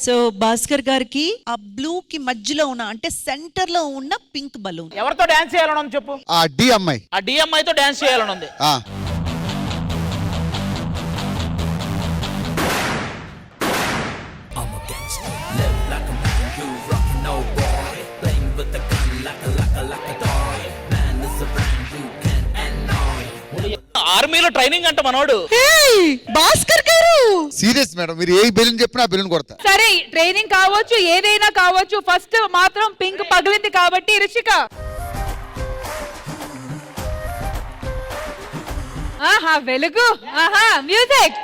So Bhaskar గారికి ఆ blue కి మధ్యలో ఉన్న అంటే సెంటర్ లో ఉన్న పింక్ బలూన్ ఎవరితో డాన్స్ చేయాలని ఉంది చెప్పు. ఆ డి అమ్మాయి. ఆ డి అమ్మాయితో డాన్స్ చేయాలని ఉంది. ఆర్మీలో ట్రైనింగ్ అంట మనోడు. భాస్కర్ గారు సీరియస్ మేడం, మీరు ఏ బెలూన్ చెప్పినా ఆ బెలూన్ కొడతా. సరే ట్రైనింగ్ కావచ్చు ఏదైనా కావచ్చు, ఫస్ట్ మాత్రం పింక్ పగిలింది కాబట్టి రిషిక. ఆహా వెలుగు, ఆహా మ్యూజిక్.